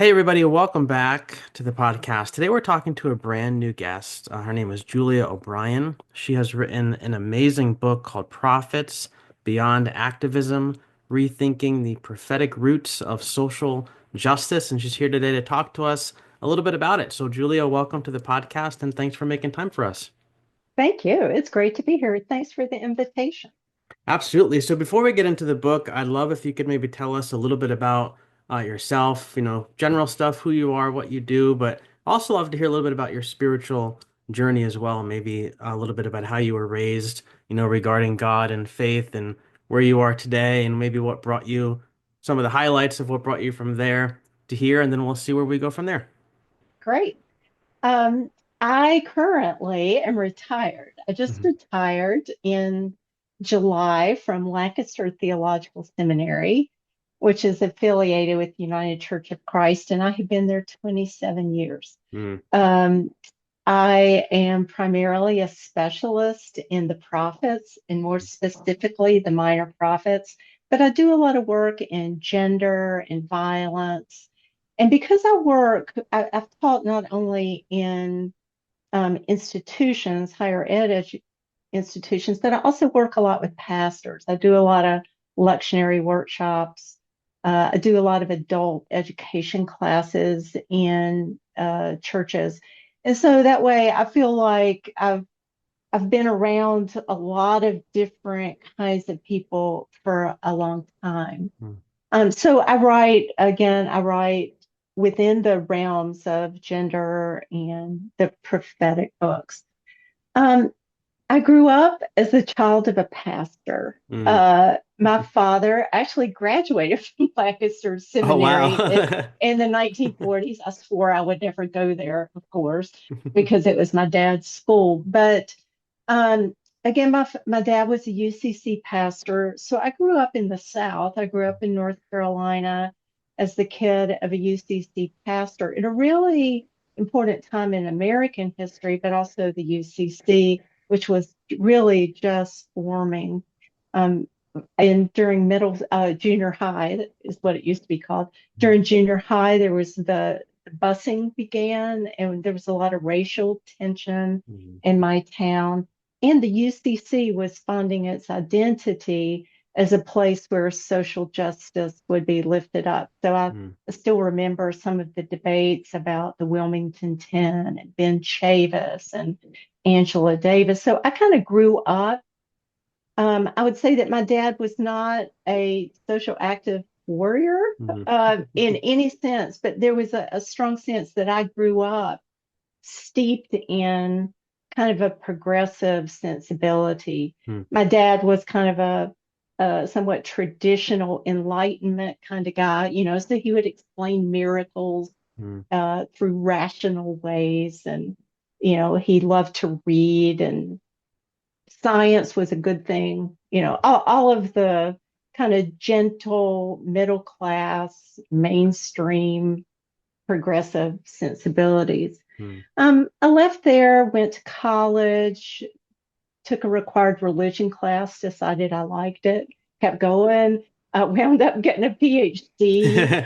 Hey, everybody, welcome back to the podcast. Today, we're talking to a brand new guest. Her name is Julia O'Brien. She has written an amazing book called Prophets, Beyond Activism, Rethinking the Prophetic Roots of Social Justice. And she's here today to talk to us a little bit about it. So, Julia, welcome to the podcast and thanks for making time for us. Thank you. It's great to be here. Thanks for the invitation. Absolutely. So before we get into the book, I'd love if you could maybe tell us a little bit about yourself, general stuff, who you are, what you do, but also love to hear a little bit about your spiritual journey as well, maybe a little bit about how you were raised, regarding God and faith and where you are today and maybe what brought you, some of the highlights of what brought you from there to here, and then we'll see where we go from there. Great. Um, I currently am retired. I just Mhm. retired in July from Lancaster Theological Seminary, which is affiliated with United Church of Christ, and I have been there 27 years. Mm. Um, I am primarily a specialist in the prophets and more specifically the minor prophets, but I do a lot of work in gender and violence. And because I've taught not only in institutions, institutions, but I also work a lot with pastors. I do a lot of lectionary workshops. I do a lot of adult education classes in churches. And so that way I feel like I've been around a lot of different kinds of people for a long time. Mm. So I write within the realms of gender and the prophetic books. Um, I grew up as a child of a pastor. Mm. My father actually graduated from Lancaster Oh, Seminary wow. in the 1940s. I swore I would never go there, of course, because it was my dad's school. But um, again, my dad was a UCC pastor, so I grew up in the South. I grew up in North Carolina as the kid of a UCC pastor in a really important time in American history, but also the UCC, which was really just forming. Um, and during junior high, that is what it used to be called. During junior high, there was the busing began, and there was a lot of racial tension Mm. in my town. And the UCC was finding its identity as a place where social justice would be lifted up. So I Mm. still remember some of the debates about the Wilmington 10 and Ben Chavis and Angela Davis. So I kind of grew up. I would say that my dad was not a social active warrior Mm. in any sense, but there was a strong sense that I grew up steeped in kind of a progressive sensibility. Mm. My dad was kind of a somewhat traditional enlightenment kind of guy, so he would explain miracles Mm. through rational ways. And, he loved to read, and science was a good thing. All of the kind of gentle, middle class, mainstream, progressive sensibilities. Mm. I left there, went to college, took a required religion class, decided I liked it, kept going, wound up getting a PhD.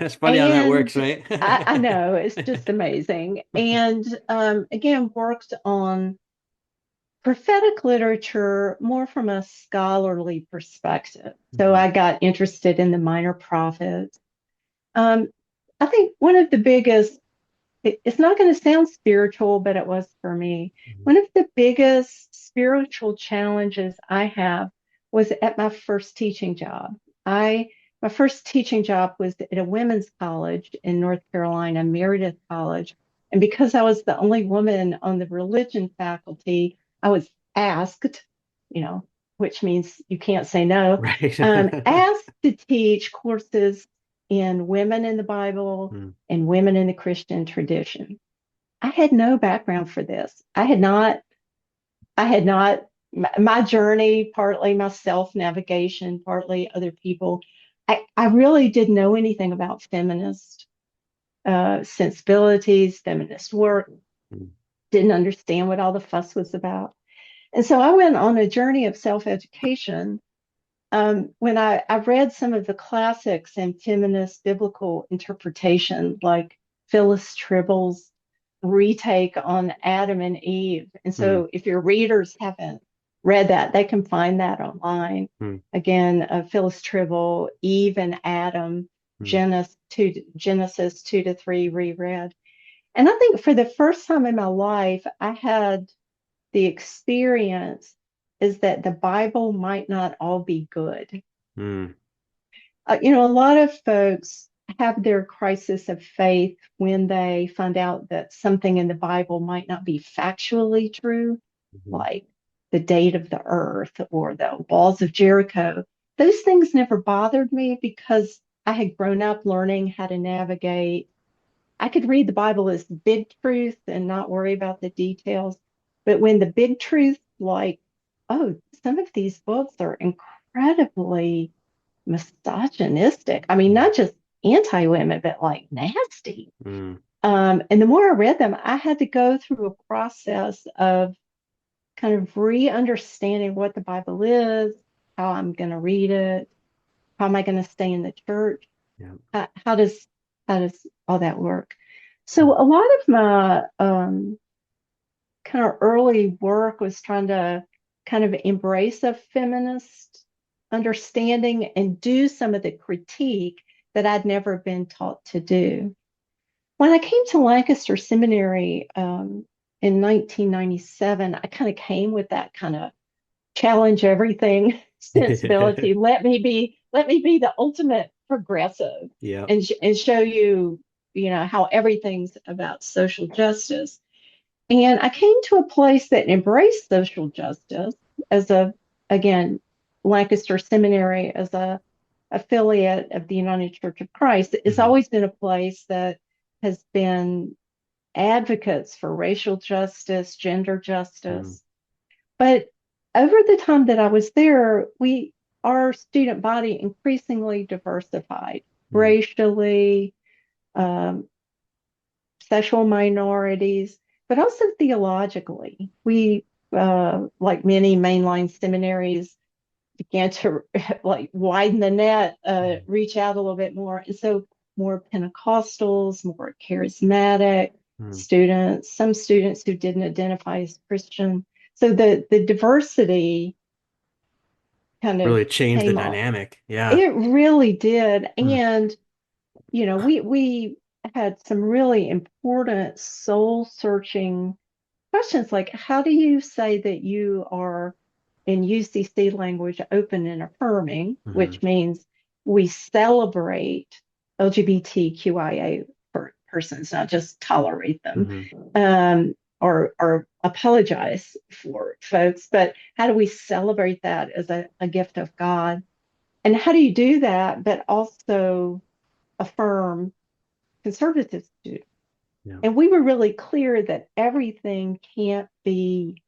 It's funny how that And works, right? I know it's just amazing. And again, worked on prophetic literature more from a scholarly perspective. So Mhm. I got interested in the minor prophets. Um, I think one of the biggest it's not going to sound spiritual, but it was for me. Mhm. One of the biggest spiritual challenges I have was at my first teaching job. My first teaching job was at a women's college in North Carolina, Meredith College. And because I was the only woman on the religion faculty, I was asked, you know, which means you can't say no, Right. asked to teach courses in women in the Bible Mm. and women in the Christian tradition. I had no background for this. I had not, my journey, partly my self navigation, partly other people. I really didn't know anything about feminist sensibilities, feminist work, Mm. didn't understand what all the fuss was about. And so I went on a journey of self education when I read some of the classics in feminist biblical interpretation, like Phyllis Tribble's retake on Adam and Eve. And Mm, so if your readers haven't read that, they can find that online. mm, Again, Phyllis Tribble, Eve and Adam, mm. Genesis 2 to 3 reread. And I think for the first time in my life, I had the experience is that the Bible might not all be good. Mm, A lot of folks have their crisis of faith when they find out that something in the Bible might not be factually true, mhm. like the date of the earth or the walls of Jericho. Those things never bothered me because I had grown up learning how to navigate. I could read the Bible as big truth and not worry about the details. But when the big truth, like, oh, some of these books are incredibly misogynistic. I mean, not just anti-women, but like nasty. Mm, And the more I read them, I had to go through a process of kind of re-understanding what the Bible is, how I'm going to read it, how am I going to stay in the church, yeah. how does all that work? So a lot of my kind of early work was trying to kind of embrace a feminist understanding and do some of the critique that I'd never been taught to do. When I came to Lancaster Seminary in 1997, I kind of came with that kind of challenge everything sensibility. Let me be the ultimate progressive Yeah. and show you, how everything's about social justice. And I came to a place that embraced social justice as again, Lancaster Seminary as a affiliate of the United Church of Christ. It's Hmm. always been a place that has been advocates for racial justice, gender Mm, justice. But over the time that I was there, our student body increasingly diversified mm, racially, um, sexual minorities, but also theologically. We, like many mainline seminaries, began to like widen the net, mm, reach out a little bit more. And so more Pentecostals, more charismatic mm. students, some students who didn't identify as Christian. So the diversity kind of Really changed the came off. dynamic. Yeah. It really did. Mm, And we had some really important soul searching questions like how do you say that you are in UCC language open and affirming, mhm, which means we celebrate LGBTQIA persons, not just tolerate them, mhm, or apologize for folks, but how do we celebrate that as a gift of God? And how do you do that, but also affirm conservative students? yeah. And we were really clear that everything can't be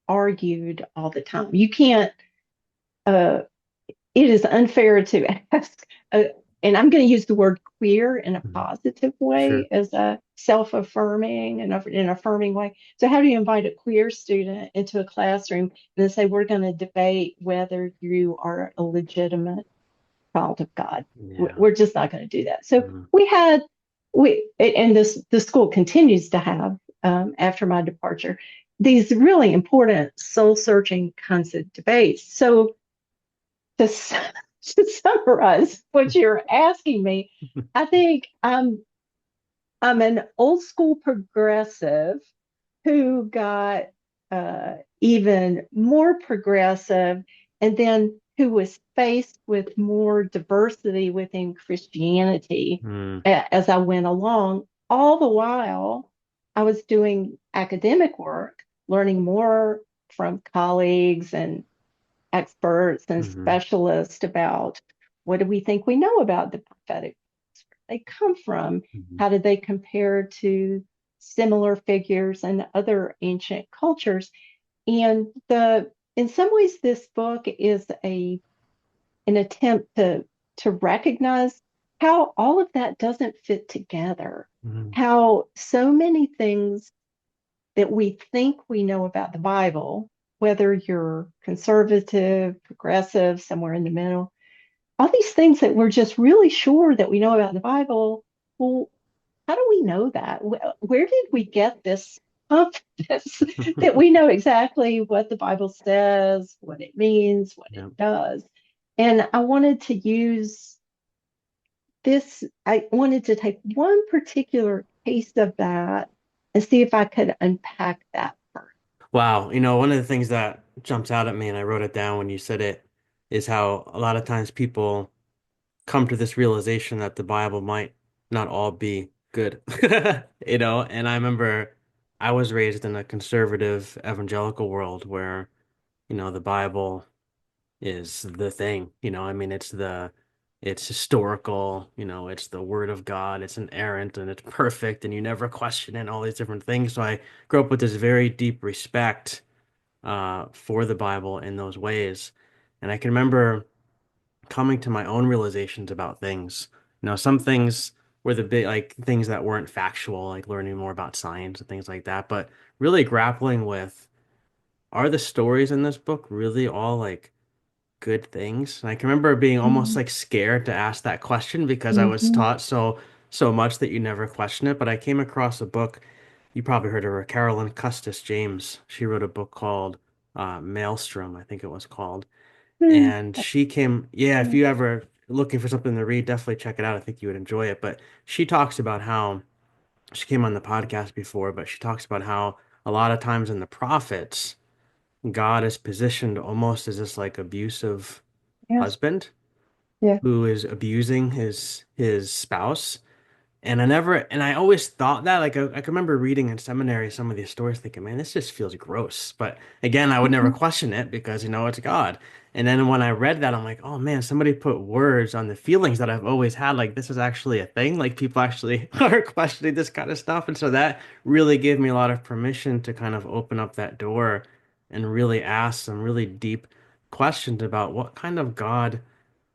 argued all the time. You can't, uh, it is unfair to ask, and I'm going to use the word queer in a Mhm. positive way Sure. as a self-affirming and an affirming way. So, how do you invite a queer student into a classroom and then say, we're going to debate whether you are a legitimate child of God? Yeah. We're just not going to do that. So, Mm, and the school continues to have, after my departure, these really important soul searching kinds of debates. So to, to summarize what you're asking me, I think I'm an old school progressive who got even more progressive and then who was faced with more diversity within Christianity mm, as I went along. All the while, I was doing academic work, learning more from colleagues and experts and mhm, specialists about what do we think we know about the prophetic, where they come from, mhm, how do they compare to similar figures in other ancient cultures. And the in some ways this book is a an attempt to recognize how all of that doesn't fit together, mhm, how so many things that we think we know about the Bible, whether you're conservative, progressive, somewhere in the middle, all these things that we're just really sure that we know about the Bible, well, how do we know that? Where did we get this confidence that we know exactly what the Bible says, what it means, what it Yeah. does? And I wanted to use this, I wanted to take one particular case of that and see if I could unpack that first. Wow. One of the things that jumps out at me, and I wrote it down when you said it, is how a lot of times people come to this realization that the Bible might not all be good. And I remember I was raised in a conservative evangelical world where, the Bible is the thing. I mean, it's historical, it's the word of God, it's inerrant and it's perfect and you never question it and all these different things. So I grew up with this very deep respect for the Bible in those ways. And I can remember coming to my own realizations about things. Some things were the big like things that weren't factual, like learning more about science and things like that, but really grappling with, are the stories in this book really all like good things? And I can remember being almost Mhm, like scared to ask that question because I was mhm. taught so much that you never question it. But I came across a book, you probably heard of her, Carolyn Custis James. She wrote a book called Maelstrom, I think it was called. Hmm, And she came, yeah, if yeah, you ever looking for something to read, definitely check it out. I think you would enjoy it. But she talks about how she came on the podcast before, but she talks about how a lot of times in the prophets, God is positioned almost as this like abusive yeah, husband yeah. who is abusing his spouse. And I always thought that, like, I can remember reading in seminary some of these stories thinking, man, this just feels gross. But again, I would never Mhm, question it because, it's God. And then when I read that, I'm like, oh man, somebody put words on the feelings that I've always had. Like, this is actually a thing. Like, people actually are questioning this kind of stuff. And so that really gave me a lot of permission to kind of open up that door and really ask some really deep questions about what kind of God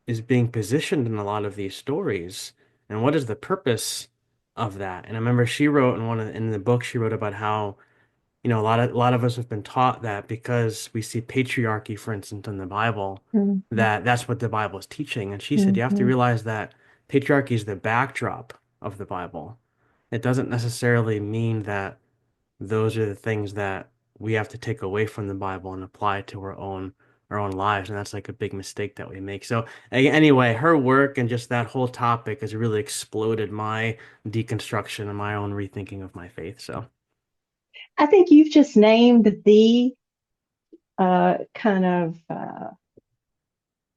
is being positioned in a lot of these stories, and what is the purpose of that? And I remember she wrote in the book she wrote about how, a lot of us have been taught that because we see patriarchy, for instance, in the Bible, mhm, that that's what the Bible is teaching. And she said you have to mhm. realize that patriarchy is the backdrop of the Bible. It doesn't necessarily mean that those are the things that we have to take away from the Bible and apply to our own lives. And that's like a big mistake that we make. So anyway, her work and just that whole topic has really exploded my deconstruction and my own rethinking of my faith. So I think you've just named the kind of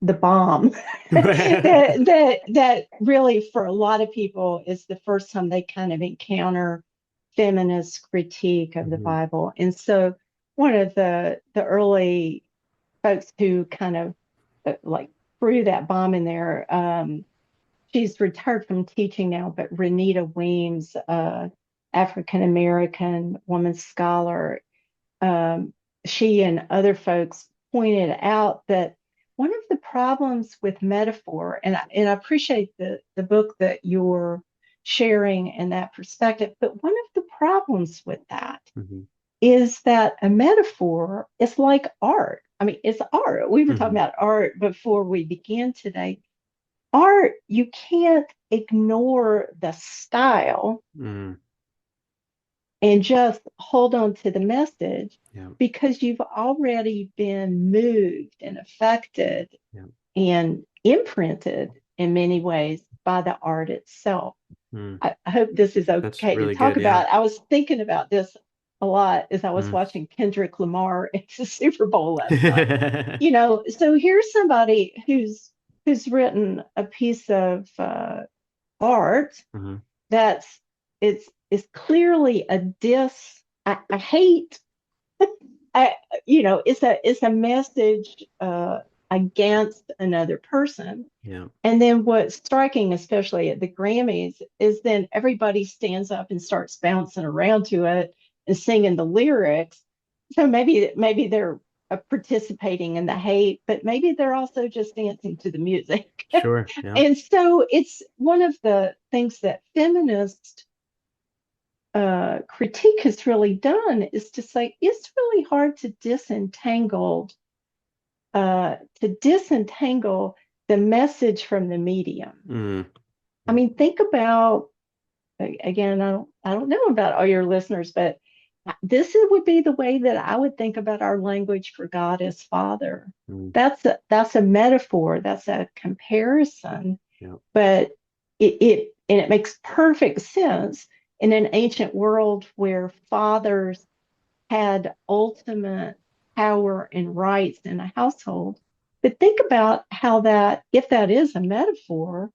the bomb that really for a lot of people is the first time they kind of encounter feminist critique of the Mhm. Bible. And so one of the early folks who kind of like threw that bomb in there, she's retired from teaching now, but Renita Weems, African American woman scholar, um, she and other folks pointed out that one of the problems with metaphor, and I appreciate the book that you're sharing and that perspective, but one of the problems with that Mhm. is that a metaphor is like art. I mean, it's art. We were talking Mhm. about art before we began today. Art, you can't ignore the style Mhm. and just hold on to the message Yeah. because you've already been moved and affected Yeah. and imprinted in many ways by the art itself. Mm. I hope this is That's okay to really talk good. Yeah. about. I was thinking about this a lot as I was Mm. watching Kendrick Lamar at the Super Bowl last night. So here's somebody who's written a piece of art Mhm. that's it's clearly a diss. I hate. I, it's a message against another person. Yeah. And then what's striking, especially at the Grammys, is then everybody stands up and starts bouncing around to it and singing the lyrics. So maybe they're participating in the hate, but maybe they're also just dancing to the music. Sure. Yeah. And so it's one of the things that feminists critique has really done is to say it's really hard to disentangle the message from the medium. Mm. I Yeah. mean, think about. again, I don't know about all your listeners, but would be the way that I would think about our language for God as Father. Mm, That's a metaphor, that's a comparison, yeah, but it makes perfect sense in an ancient world where fathers had ultimate power and rights in a household. But think about how that, if that is a metaphor,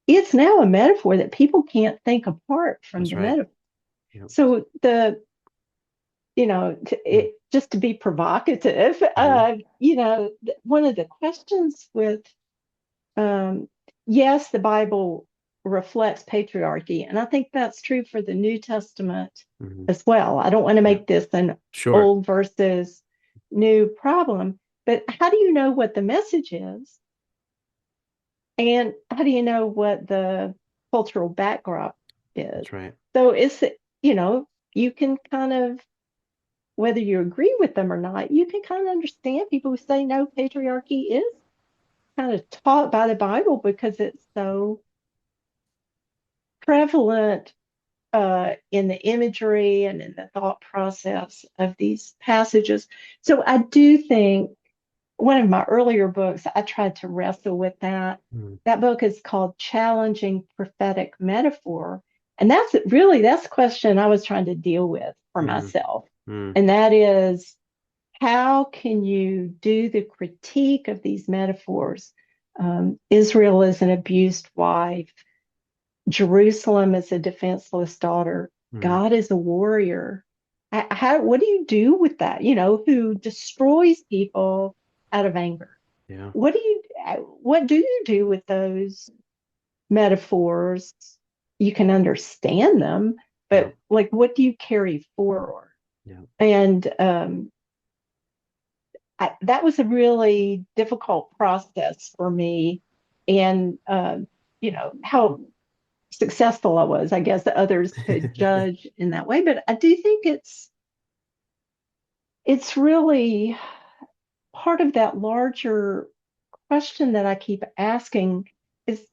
it's now a metaphor that people can't think apart from that's the right. metaphor. Yeah. So Mm, just to be provocative, mhm. one of the questions with, um, yes, the Bible reflects patriarchy, and I think that's true for the New Testament Mhm. as well. I don't want to Yeah, make this an sure. old versus new problem, but how do you know what the message is? And how do you know what the cultural backdrop is? That's right. So you know, you can kind of, whether you agree with them or not, you can kind of understand people who say no, patriarchy is kind of taught by the Bible because it's so prevalent in the imagery and in the thought process of these passages. So I do think one of my earlier books, I tried to wrestle with that. Mm, That book is called Challenging Prophetic Metaphor. And that's the question I was trying to deal with for mhm, myself. mm, And that is, how can you do the critique of these metaphors? Israel is an abused wife. Jerusalem is a defenseless daughter. mm. God is a warrior. What do you do with that? Who destroys people out of anger? Yeah, What do you do with those metaphors? You can understand them, yeah, but like, what do you carry forward? yeah. And that was a really difficult process for me. And how successful I was, I guess that others could judge in that way. But I do think it's really part of that larger question that I keep asking is,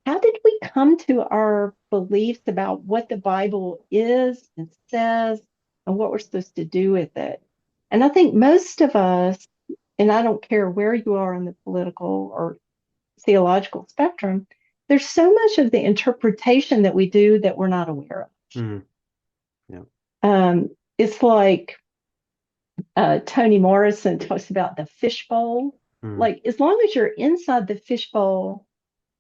how did we come to our beliefs about what the Bible is and says and what we're supposed to do with it? And I think most of us, and I don't care where you are in the political or theological spectrum, there's so much of the interpretation that we do that we're not aware Mm, yeah, of. It's like Toni Morrison talks about the fishbowl. mm, Like, as long as you're inside the fishbowl,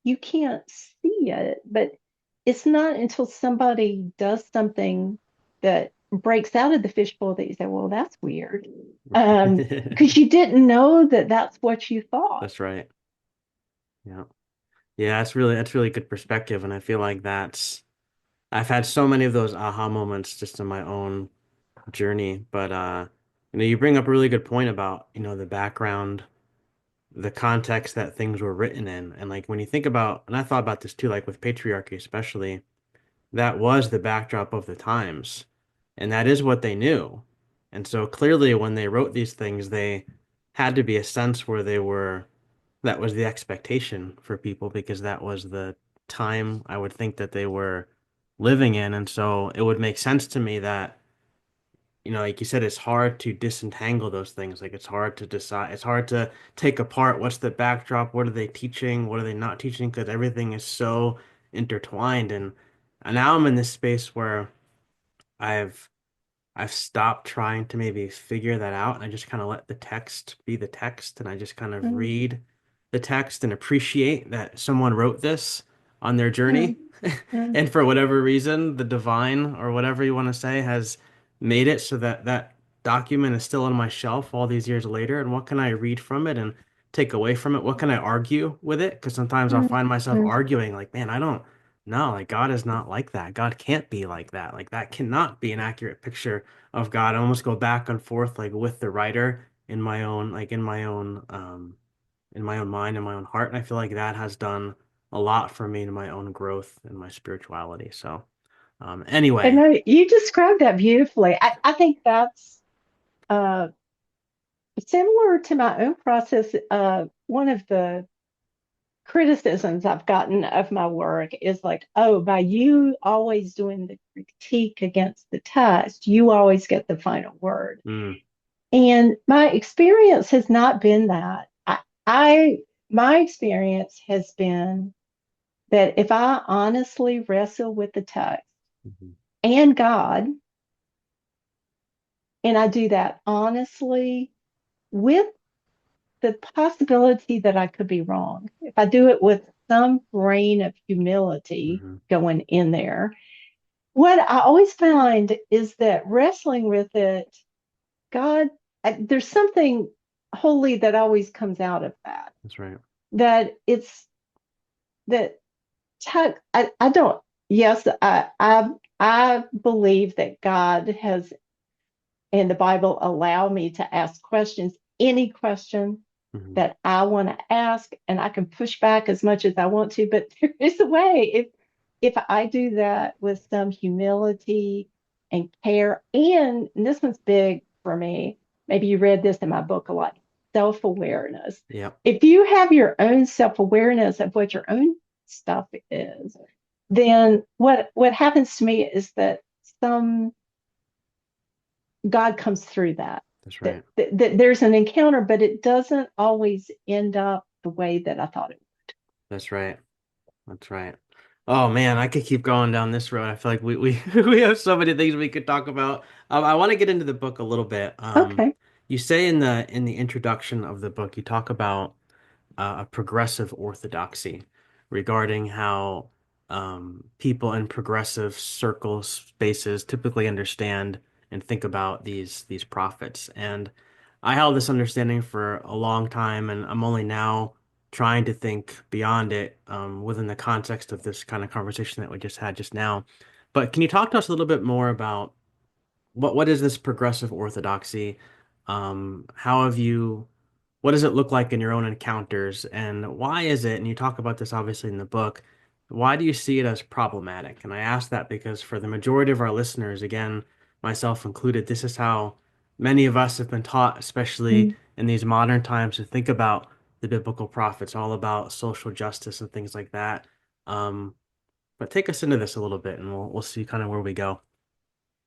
you can't see it. But it's not until somebody does something that breaks out of the fishbowl that you say, well, that's weird. Because you didn't know that that's what you thought. that's right. Yeah. Yeah, that's really good perspective, and I feel like that's I've had so many of those aha moments just in my own journey. But you bring up a really good point about, the background, the context that things were written in. And like when you think about, and I thought about this too, like with patriarchy especially, that was the backdrop of the times. And that is what they knew. And so clearly when they wrote these things, they had to be a sense where that was the expectation for people because that was the time I would think that they were living in. And so it would make sense to me that, like you said, it's hard to disentangle those things. Like it's hard to decide, it's hard to take apart what's the backdrop, what are they teaching, what are they not teaching, because everything is so intertwined. And now I'm in this space where I've I've stopped trying to maybe figure that out, and I just kind of let the text be the text, and I just kind of Mm, read the text and appreciate that someone wrote this on their mm, journey. mm, And for whatever reason, the divine or whatever you want to say has made it so that that document is still on my shelf all these years later. And what can I read from it and take away from it? What can I argue with it? Because sometimes I'll mm, find myself mm. arguing, like, man, I don't know. Like, God is not like that. God can't be like that. Like, that cannot be an accurate picture of God. I almost go back and forth, like, with the writer in my own, like, in my own mind and my own heart. And I feel like that has done a lot for me in my own growth and my spirituality. So, And anyway, no, you described that beautifully. I think that's uh, similar to my own process. One of the criticisms I've gotten of my work is like, oh, by you always doing the critique against the text, you always get the final word. Mm, And my experience has not been that. I my experience has been that if I honestly wrestle with the text mhm, and God, and I do that honestly with the possibility that I could be wrong, if I do it with some grain of humility mhm. going in there, what I always find is that wrestling with it, God, there's something holy that always comes out of that. That's right. That it's that I don't. Yes, I believe that God has and the Bible allow me to ask questions, any question Mhm. that I want to ask, and I can push back as much as I want to. But there is a way. If I do that with some humility and care, and this one's big for me. Maybe you read this in my book a lot. Self-awareness. Yep. If you have your own self-awareness of what your own stuff is, then what happens to me is that some God comes through that. That's That, right. that there's an encounter, but it doesn't always end up the way that I thought it That's right. That's right. Oh man, I could keep going down this road. I feel like we we have so many things we could talk about. I want to get into the book a little bit. would. Okay. You say in the introduction of the book, you talk about a progressive orthodoxy regarding how people in progressive circles spaces typically understand and think about these prophets. And I held this understanding for a long time, and I'm only now trying to think beyond it within the context of this kind of conversation that we just had just now. But can you talk to us a little bit more about what is this progressive orthodoxy? How have you, what does it look like in your own encounters, and why is it, and you talk about this obviously in the book, why do you see it as problematic? And I ask that because for the majority of our listeners, again, myself included, this is how many of us have been taught, especially Mm, in these modern times, to think about the biblical prophets, all about social justice and things like that. Um, but take us into this a little bit, and we'll see kind of where we go.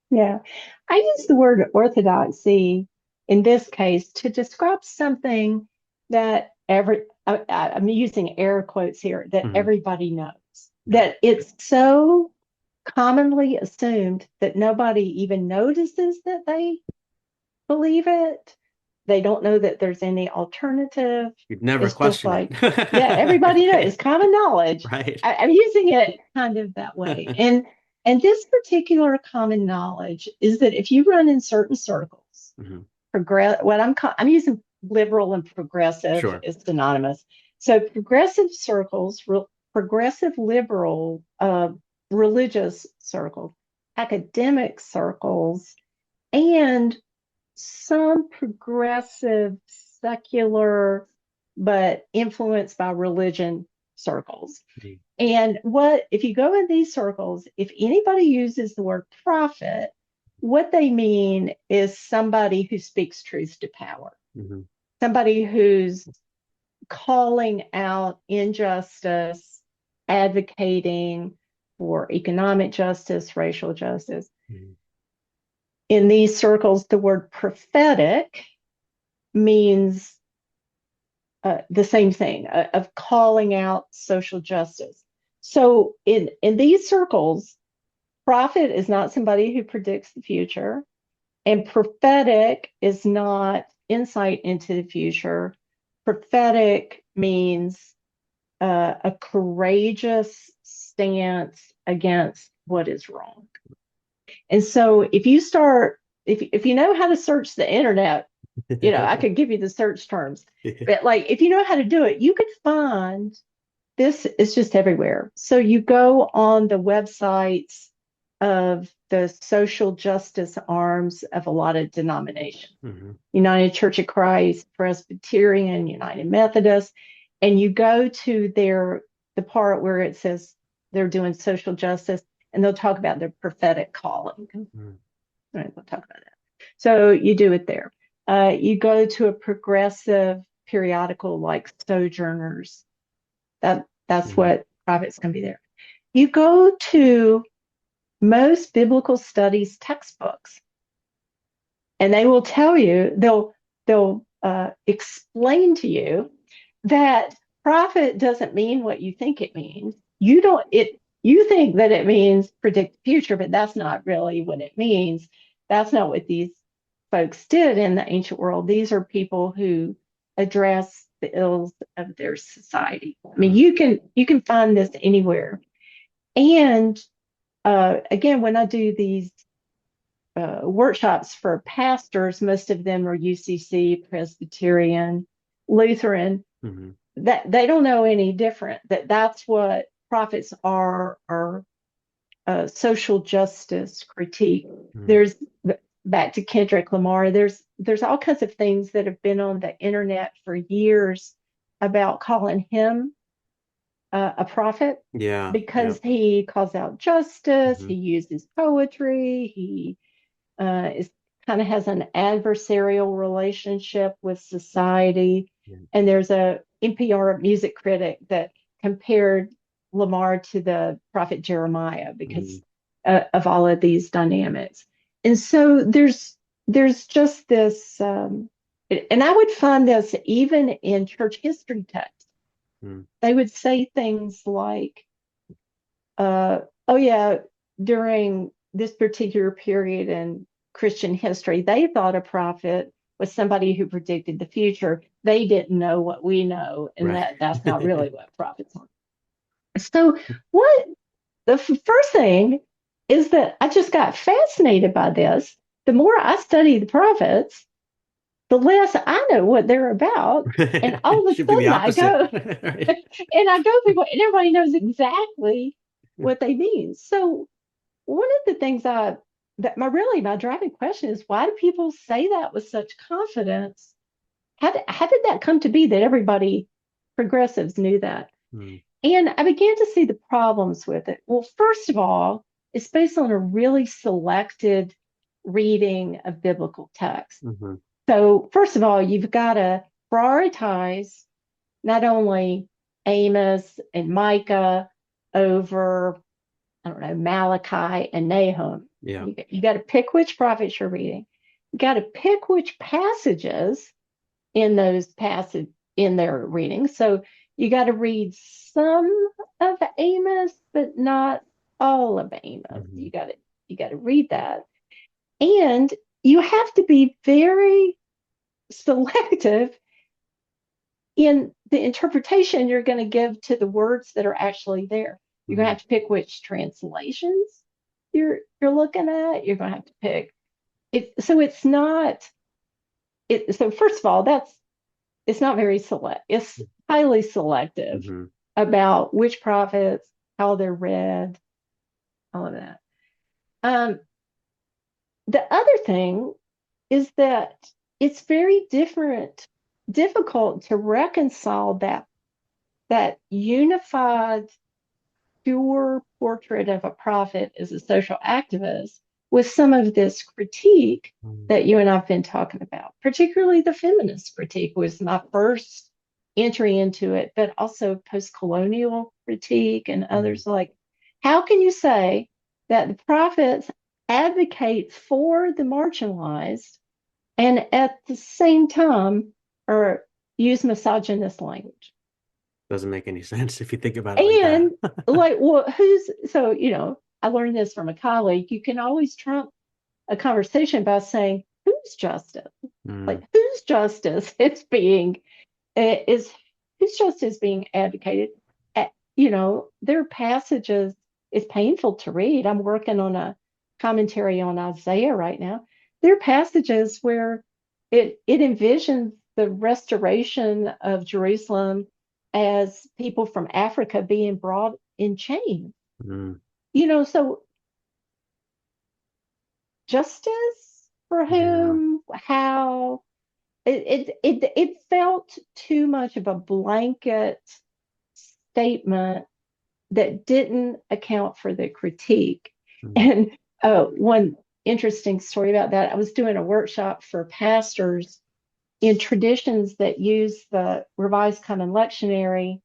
yeah. I use the word orthodoxy in this case to describe something that I'm using air quotes here, that Hmm. everybody knows. Yeah. That it's so commonly assumed that nobody even notices that they believe it. They don't know that there's any alternative. You'd never It's just question it. like, yeah, everybody knows. It's common knowledge. Right. I'm using it kind of that way. And this particular common knowledge is that if you run in certain circles, Hmm. I'm using liberal and progressive Sure. is synonymous. So progressive circles, progressive liberal religious circles, academic circles, and some progressive, secular, but influenced by religion circles. Mhm. And what, if you go in these circles, if anybody uses the word prophet, what they mean is somebody who speaks truth to power, Mhm. somebody who's calling out injustice, advocating for economic justice, racial justice. Mhm. In these circles, the word prophetic means the same thing of calling out social justice. So in these circles, prophet is not somebody who predicts the future, and prophetic is not insight into the future. Prophetic means a courageous stance against what is wrong. And so if you know how to search the internet, I could give you the search terms, but like if you know how to do it, you could find this is just everywhere. So you go on the websites of the social justice arms of a lot of denominations, Mhm. United Church of Christ, Presbyterian, United Methodist, and you go to the part where it says they're doing social justice, and they'll talk about their prophetic calling. Mhm. All right, we'll talk about that. So you do it there. You go to a progressive periodical like Sojourners, That's Mhm. what prophets can be there. You go to most biblical studies textbooks, and they will tell you, they'll explain to you that prophet doesn't mean what you think it means. You think that it means predict the future, but that's not really what it means. That's not what these folks did in the ancient world. These are people who address the ills of their society. I mean, Mhm. you can find this anywhere. And again, when I do these workshops for pastors, most of them are UCC, Presbyterian, Lutheran, Mhm. that they don't know any different. That's what prophets are social justice critique. Mhm. There's back to Kendrick Lamar. There's all kinds of things that have been on the internet for years about calling him a prophet Yeah. Yeah. because he calls out justice. He Mhm. uses poetry. He is kind of has an adversarial relationship with society. Yeah. And there's a NPR music critic that compared Lamar to the prophet Jeremiah because Mhm. of all of these dynamics. And so there's just this, and I would find this even in church history texts. Mhm. They would say things like, oh yeah, during this particular period in Christian history, they thought a prophet was somebody who predicted the future. They didn't know what we know, and Right. that's not really what prophets are. So, what first thing is that I just got fascinated by this. The more I study the prophets, the less I know what they're about. And all of a Should be the sudden I opposite. go, Right. and I go people, and everybody knows exactly what they mean. So one of the things that my driving question is, why do people say that with such confidence? How did that come to be that everybody progressives knew that? Mhm. And I began to see the problems with it. Well, first of all, it's based on a really selected reading of biblical text. Mhm. So, first of all, you've got to prioritize not only Amos and Micah over, I don't know, Malachi and Nahum. Yeah. You got to pick which prophets you're reading. You got to pick which passages in those passage in their reading. So you got to read some of Amos, but not all of Amos. Mhm. You got to read that, and you have to be very selective in the interpretation you're going to give to the words that are actually there. You're going to Mhm. have to pick which translations you're looking at. You're going to have to pick it. So it's not it. So first of all, it's not very select. It's highly selective Mhm. about which prophets, how they're read, all of that. Um, the other thing is that it's very difficult to reconcile that unified, pure portrait of a prophet as a social activist with some of this critique Mhm. that you and I've been talking about. Particularly the feminist critique was my first entry into it, but also post-colonial critique and Mhm. others like, how can you say that the prophets advocate for the marginalized and at the same time or use misogynist language? Doesn't make any sense if you think about it like that. And like, well, I learned this from a colleague. You can always trump a conversation by saying, whose justice? Like, Mm. whose justice is whose justice being advocated? There are passages, it's painful to read. I'm working on a commentary on Isaiah right now. There are passages where it envisions the restoration of Jerusalem as people from Africa being brought in chains. Mm. So justice for Yeah. whom, how, it felt too much of a blanket statement that didn't account for the critique. Mm. And one interesting story about that, I was doing a workshop for pastors in traditions that use the Revised Common Lectionary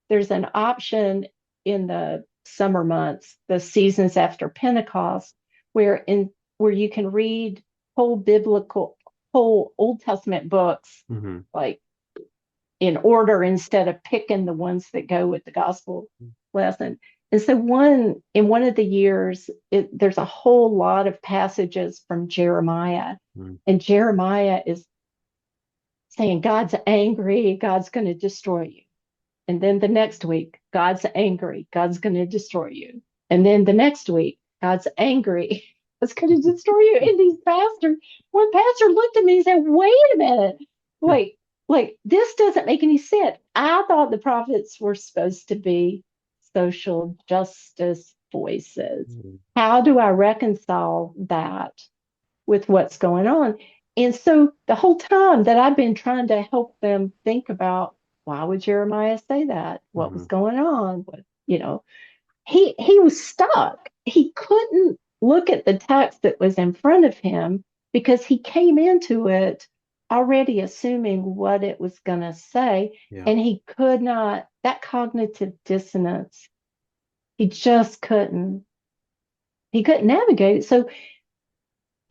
there's an option in the summer months, the seasons after Pentecost, where you can read whole biblical, whole Old Testament books Hmm. like in order instead of picking the ones that go with the gospel lesson. And so one of the years, there's a whole lot of passages from Jeremiah, Hmm. and Jeremiah is saying God's angry, God's going to destroy you. And then the next week, God's angry, God's going to destroy you. And then the next week, God's angry, God's going to destroy you. And one pastor looked at me and said, "Wait a minute, wait, like this doesn't make any sense. I thought the prophets were supposed to be social justice voices. How do I reconcile that with what's going on?" And so the whole time that I've been trying to help them think about, why would Jeremiah say that? What was Hmm. going on? He was stuck. He couldn't look at the text that was in front of him because he came into it already assuming what it was going to say, Yeah. and he could not, that cognitive dissonance, he just couldn't navigate it. So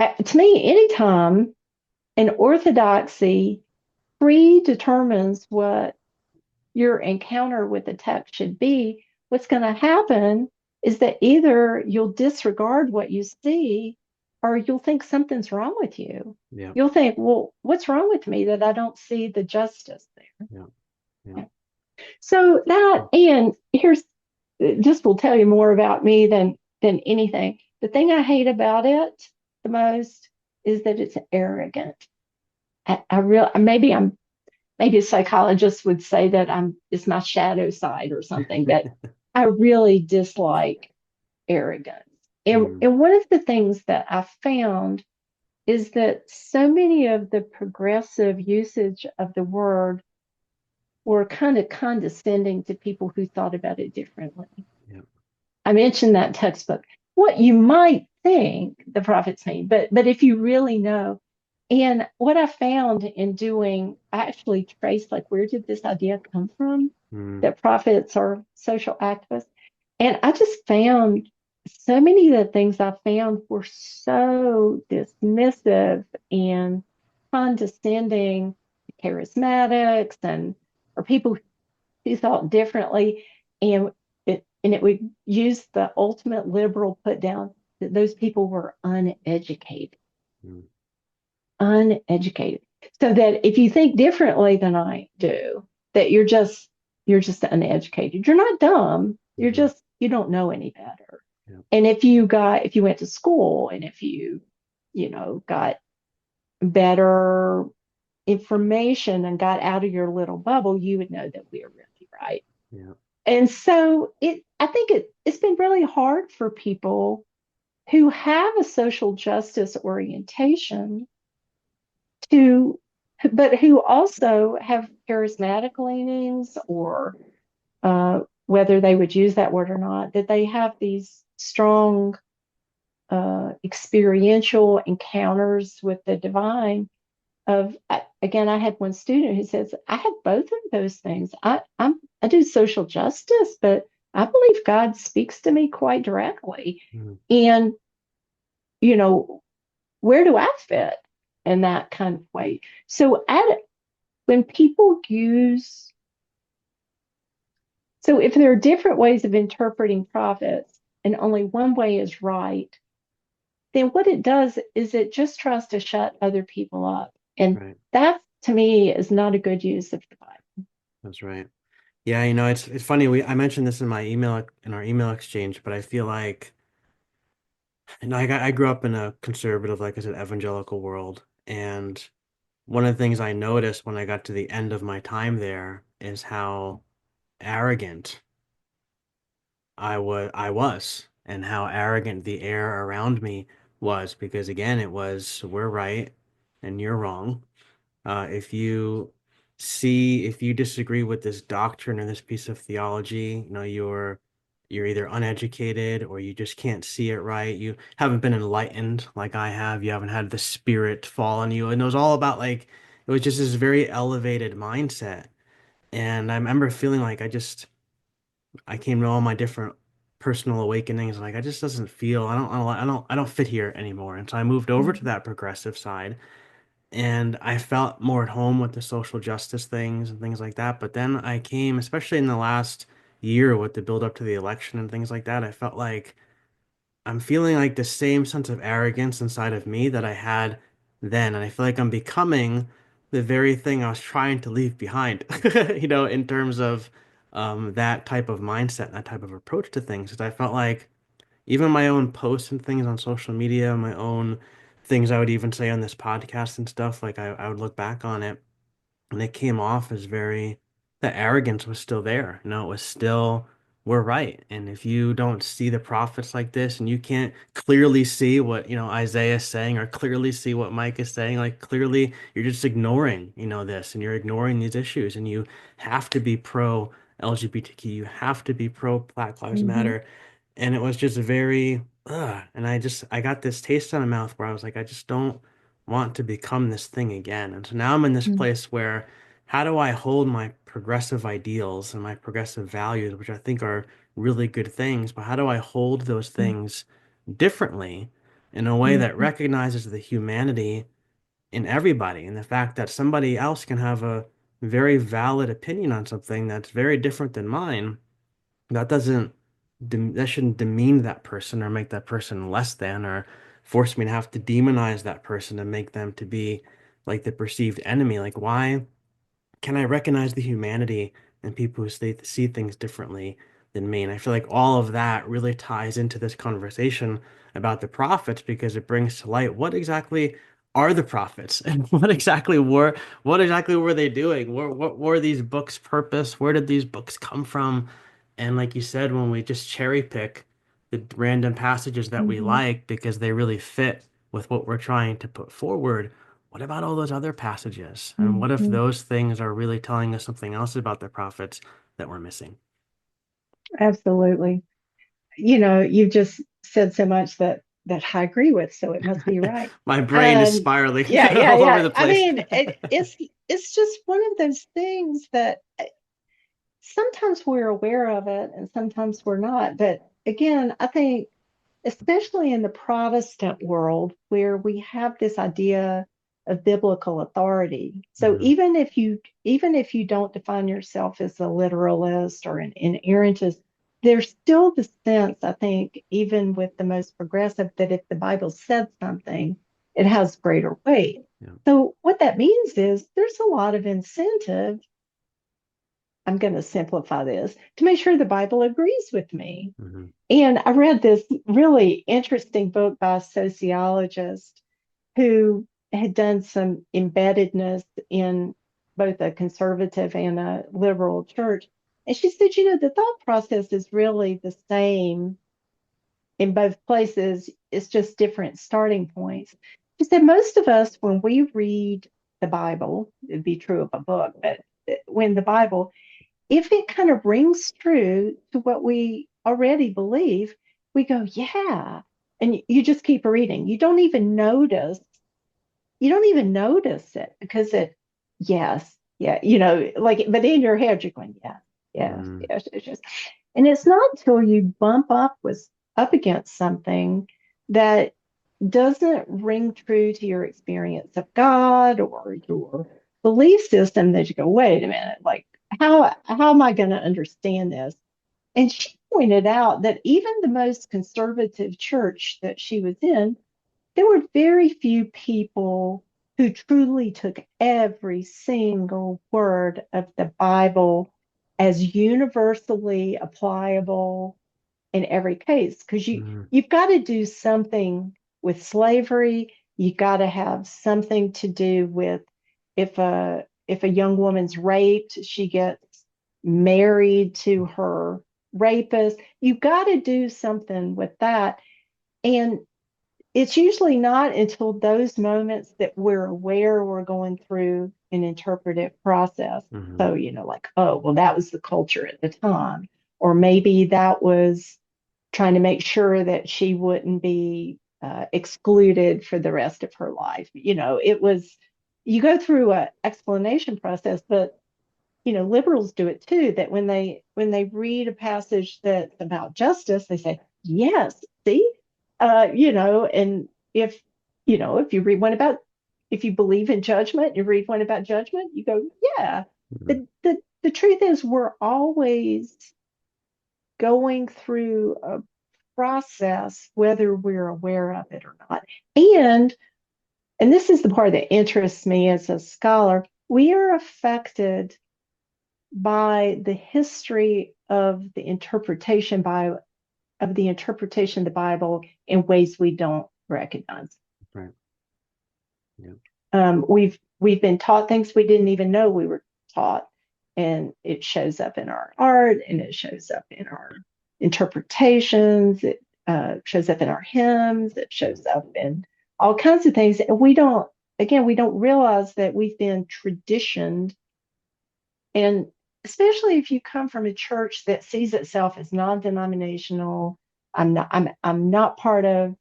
to me, anytime an orthodoxy predetermines what your encounter with the text should be, what's going to happen is that either you'll disregard what you see or you'll think something's wrong with you. Yeah. You'll think, well, what's wrong with me that I don't see the justice there? Yeah. Yeah. Yeah. So that, and here's this will tell you more about me than anything. The thing I hate about it the most is that it's arrogant. I real maybe a psychologist would say that it's my shadow side or something, but I really dislike arrogance. And, Mm. and one of the things that I found is that so many of the progressive usage of the word were kind of condescending to people who thought about it differently. Yeah. I mentioned that textbook. What you might think the prophets mean, but if you really know, and what I found in doing, I actually traced like where did this idea come from Mm. that prophets are social activists, and I just found so many of the things I found were so dismissive and condescending to charismatics and or people who thought differently, and it would use the ultimate liberal put down that those people were uneducated, Mm. uneducated. So that if you think differently than I do, that you're just uneducated. You're not dumb. Hmm. You don't know any better. Yeah. And if you went to school and if you got better information and got out of your little bubble, you would know that we are really right. Yeah. And so I think it's been really hard for people who have a social justice orientation to, but who also have charismatic leanings or whether they would use that word or not, that they have these strong experiential encounters with the divine again, I had one student who says, I have both of those things. I do social justice, but I believe God speaks to me quite directly. Mm. And, you know, where do I fit in that kind of way? So when people use, so if there are different ways of interpreting prophets and only one way is right, then what it does is it just tries to shut other people up. And Right. that to me is not a good use of the Bible. That's right. Yeah, it's funny. I mentioned this in my email in our email exchange, but I feel like I grew up in a conservative, like I said, evangelical world, and one of the things I noticed when I got to the end of my time there is how arrogant I was, and how arrogant the air around me was, because again, it was we're right and you're wrong. If you disagree with this doctrine or this piece of theology, you're either uneducated or you just can't see it right. You haven't been enlightened like I have. You haven't had the spirit fall on you. And it was all about like it was just this very elevated mindset. And I remember feeling like I just I came to all my different personal awakenings. Like, I just doesn't feel, I don't fit here anymore. And so I moved over to Mhm. that progressive side, and I felt more at home with the social justice things and things like that. But then I came, especially in the last year with the build up to the election and things like that, I felt like I'm feeling like the same sense of arrogance inside of me that I had then. And I feel like I'm becoming the very thing I was trying to leave behind, in terms of that type of mindset, that type of approach to things. 'Cause I felt like even my own posts and things on social media, my own things I would even say on this podcast and stuff, like I would look back on it and it came off as very, the arrogance was still there. It was still, we're right. And if you don't see the prophets like this and you can't clearly see what, Isaiah is saying or clearly see what Mike is saying, like clearly you're just ignoring, this and you're ignoring these issues and you have to be pro LGBTQ, you have to be pro Black Lives Mhm. Matter. And it was just very, and I got this taste in my mouth where I was like, I just don't want to become this thing again. And so now I'm in this Mhm. place where how do I hold my progressive ideals and my progressive values, which I think are really good things, but how do I hold those things differently in a way that Mhm. recognizes the humanity in everybody and the fact that somebody else can have a very valid opinion on something that's very different than mine? That doesn't that shouldn't demean that person or make that person less than or force me to have to demonize that person and make them to be like the perceived enemy. Like, why can I recognize the humanity in people who see things differently than me? And I feel like all of that really ties into this conversation about the prophets because it brings to light what exactly are the prophets and what exactly were they doing? What were these books' purpose? Where did these books come from? And like you said, when we just cherry pick the random passages that we Mhm. like because they really fit with what we're trying to put forward, what about all those other passages? And what if Mhm. those things are really telling us something else about the prophets that we're missing? Absolutely. You just said so much that I agree with, so it must be right. My brain is And spiraling yeah, yeah, all over yeah. the I place. mean, it's just one of those things that sometimes we're aware of it and sometimes we're not. But again, I think especially in the Protestant world where we have this idea of biblical authority. So Hmm. even if you don't define yourself as a literalist or an inerrantist, there's still the sense, I think, even with the most progressive, that if the Bible said something, it has greater weight. Yeah. So what that means is there's a lot of incentive. I'm going to simplify this to make sure the Bible agrees with me. Hmm. And I read this really interesting book by a sociologist who had done some embeddedness in both a conservative and a liberal church. And she said, the thought process is really the same in both places. It's just different starting points. She said, most of us, when we read the Bible, it'd be true of a book, but when the Bible, if it kind of rings true to what we already believe, we go, yeah. And you just keep reading. You don't even notice it because yes, yeah, like, but in your head, you're going, yes, yes, Hmm. yes, it's just, and it's not until you bump up against something that doesn't ring true to your experience of God or your belief system that you go, wait a minute, like how am I going to understand this? And she pointed out that even the most conservative church that she was in, there were very few people who truly took every single word of the Bible as universally applicable in every case because Hmm. you've got to do something with slavery. You got to have something to do with if a young woman's raped, she gets married to her rapist. You've got to do something with that. And it's usually not until those moments that we're aware we're going through an interpretive process. Hmm. So, like, oh, well, that was the culture at the time. Or maybe that was trying to make sure that she wouldn't be excluded for the rest of her life. It was, you go through an explanation process, but liberals do it too, that when they read a passage that's about justice, they say, yes, see, and if you read one about, if you believe in judgment, you read one about judgment, you go, yeah. Mhm. The truth is we're always going through a process, whether we're aware of it or not. And this is the part that interests me as a scholar, we are affected by the history of the interpretation of the Bible in ways we don't recognize. Right. Yeah. We've been taught things we didn't even know we were taught, and it shows up in our art, and it shows up in our interpretations. It shows up in our hymns. It shows up in all kinds of things, and we don't realize that we've been traditioned. And especially if you come from a church that sees itself as non-denominational, I'm not part of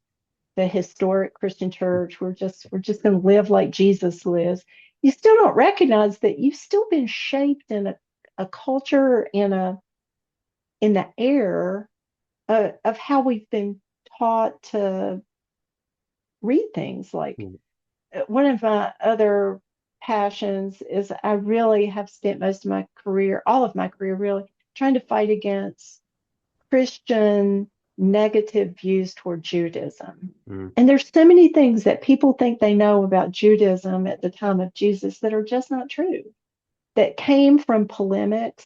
the historic Christian church. We're just going to live like Jesus lives. You still don't recognize that you've still been shaped in a culture, in the air of how we've been taught to read things. Like, Mm. one of my other passions is I really have spent most of my career, all of my career really, trying to fight against Christian negative views toward Judaism. Mm. And there's so many things that people think they know about Judaism at the time of Jesus that are just not true, that came from polemics.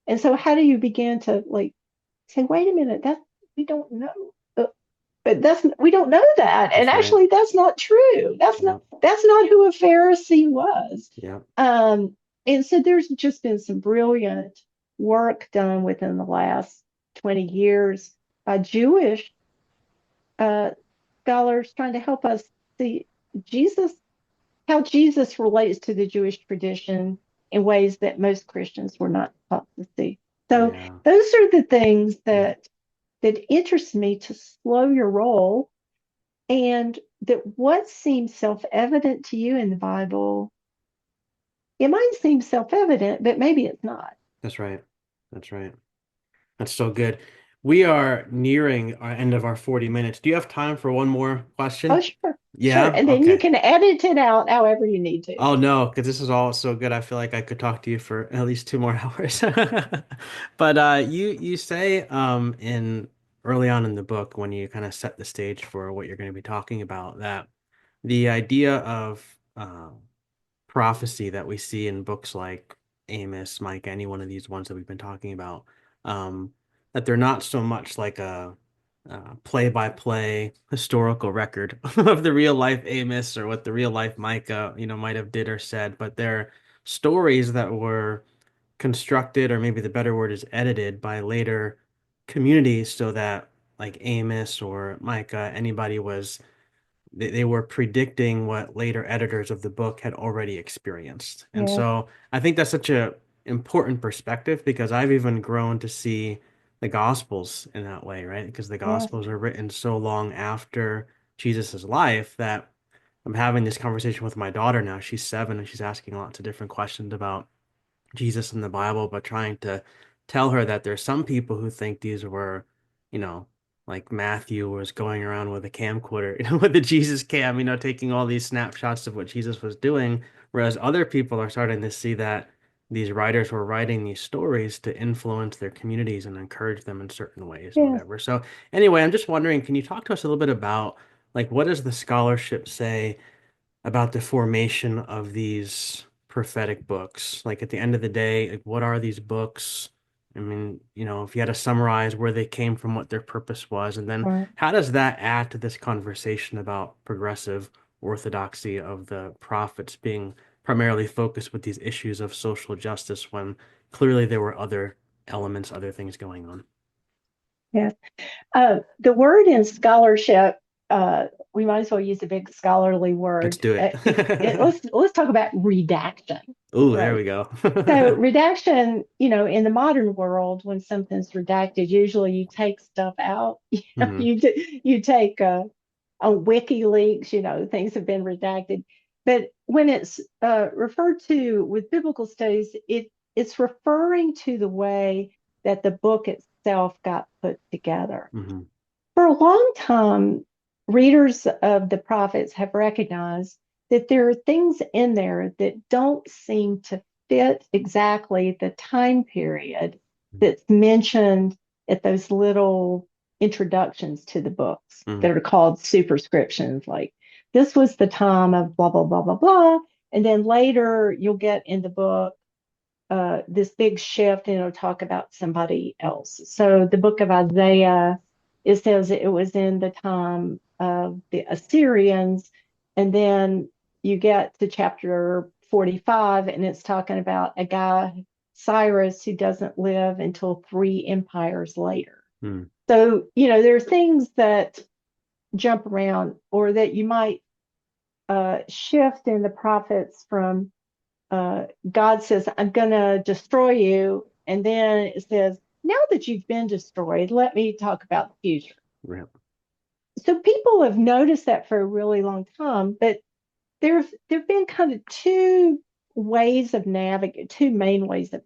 And so how do you begin to, like, say, wait a minute, that we don't know. But that's, we don't know that. And That's right. actually that's not true. That's not Yep. that's not who a Pharisee was. Yep. Um, and so there's just been some brilliant work done within the last 20 years by Jewish uh, scholars trying to help us see Jesus, how Jesus relates to the Jewish tradition in ways that most Christians were not taught to see. So Yeah. those are the things Mm. that interest me to slow your roll, and that what seems self-evident to you in the Bible, it might seem self-evident, but maybe it's not. That's right. That's right. That's so good. We are nearing our end of our 40 minutes. Do you have time for one more Oh, question? sure, sure. Yeah? And then you Okay. can edit it out however you need to. Oh no, because this is all so good. I feel like I could talk to you for at least 2 more hours. But you say in early on in the book when you kind of set the stage for what you're going to be talking about that the idea of prophecy that we see in books like Amos, Mike, any one of these ones that we've been talking about, um, that they're not so much like a play-by-play historical record of the real life Amos or what the real life Micah, might have did or said, but they're stories that were constructed, or maybe the better word is edited by later communities so that like Amos or Micah, anybody was they were predicting what later editors of the book had already experienced. And Yeah, so I think that's such a important perspective because I've even grown to see the Gospels in that way, right? Because the yes, Gospels are written so long after Jesus's life that I'm having this conversation with my daughter now. She's 7 and she's asking lots of different questions about Jesus in the Bible, but trying to tell her that there's some people who think these were, you know, like Matthew was going around with a camcorder, with the Jesus cam, taking all these snapshots of what Jesus was doing, whereas other people are starting to see that these writers were writing these stories to influence their communities and encourage them in certain ways and yes, whatever. So anyway, I'm just wondering, can you talk to us a little bit about like what does the scholarship say about the formation of these prophetic books. Like at the end of the day, like what are these books? I mean, if you had to summarize where they came from, what their purpose was, and then right. how does that add to this conversation about progressive orthodoxy of the prophets being primarily focused with these issues of social justice when clearly there were other elements, other things going on? Yes. The word in scholarship, we might as well use a big scholarly Let's word. do it. Let's talk about redaction, Oh, there right? we go. So redaction, in the modern world, when something's redacted, usually you take stuff out. Mhm. You take on WikiLeaks, things have been redacted. But when it's referred to with biblical studies, it's referring to the way that the book itself got put together. Hmm. For a long time, readers of the prophets have recognized that there are things in there that don't seem to fit exactly the time period that's mentioned at those little introductions to the books Hmm. that are called superscriptions. Like, this was the time of blah, blah, blah, blah, blah. And then later you'll get in the book this big shift and it'll talk about somebody else. So the book of Isaiah, it says it was in the time of the Assyrians, and then you get to chapter 45 and it's talking about a guy, Cyrus, who doesn't live until three empires later. Hmm. So, there are things that jump around or that you might shift in the prophets from God says, I'm going to destroy you. And then it says, now that you've been destroyed, let me talk about the future. Right. So people have noticed that for a really long time, but there've been kind of two main ways of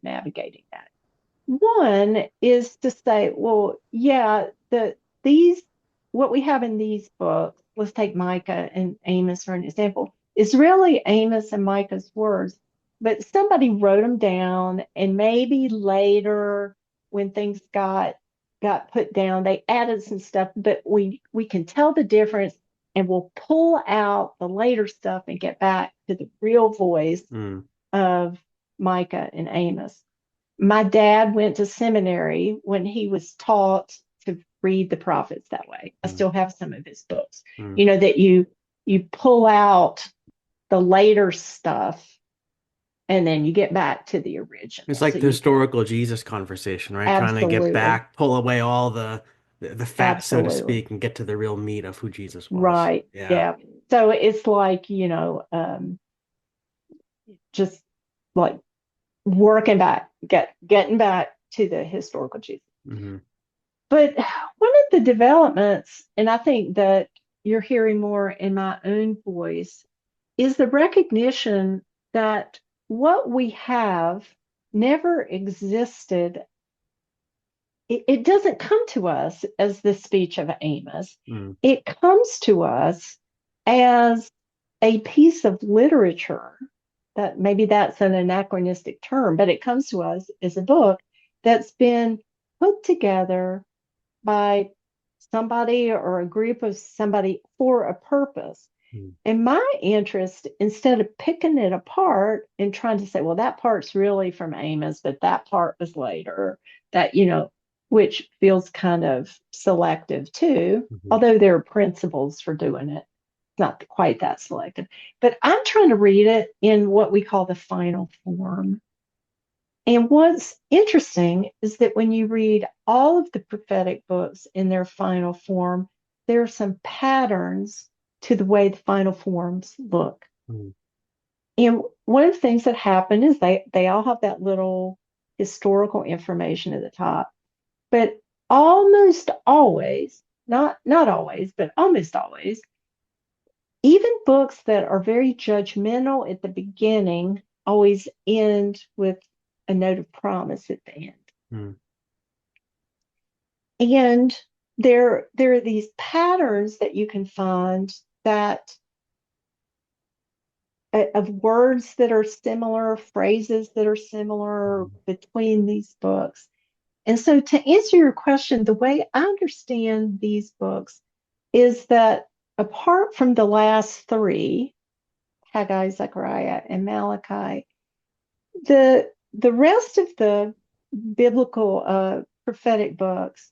navigating that. One is to say, well, yeah, these what we have in these books, let's take Micah and Amos for an example, is really Amos and Micah's words, but somebody wrote them down, and maybe later when things got put down, they added some stuff, but we can tell the difference and we'll pull out the later stuff and get back to the real voice Mm. of Micah and Amos. My dad went to seminary when he was taught to read the prophets that way. I Mm. still have some of his books. Mm. That you pull out the later stuff and then you get back to the original. It's So like the you can historical Jesus conversation, right? Trying to get absolutely, back, pull away all the fat, so to absolutely speak, and get to the real meat of who Jesus was. right. Yeah. Yeah. So it's like, just like working back, getting back to the historical Jesus. Hmm. But one of the developments, and I think that you're hearing more in my own voice, is the recognition that what we have never existed. It doesn't come to us as the speech of Amos. Mm. It comes to us as a piece of literature that maybe that's an anachronistic term, but it comes to us as a book that's been put together by somebody or a group of somebody for a purpose. Mm. And my interest, instead of picking it apart and trying to say, well, that part's really from Amos, but that part was later, that, which feels kind of selective too, Hmm. although there are principles for doing it. It's not quite that selective. But I'm trying to read it in what we call the final form. And what's interesting is that when you read all of the prophetic books in their final form, there are some patterns to the way the final forms look. Mm. And one of the things that happen is they all have that little historical information at the top, but almost always, not always, but almost always, even books that are very judgmental at the beginning always end with a note of promise at the end. Mm. And there are these patterns that you can find that of words that are similar, phrases that are similar Mm. between these books. And so to answer your question, the way I understand these books is that apart from the last three, Haggai, Zechariah, and Malachi, the rest of the biblical prophetic books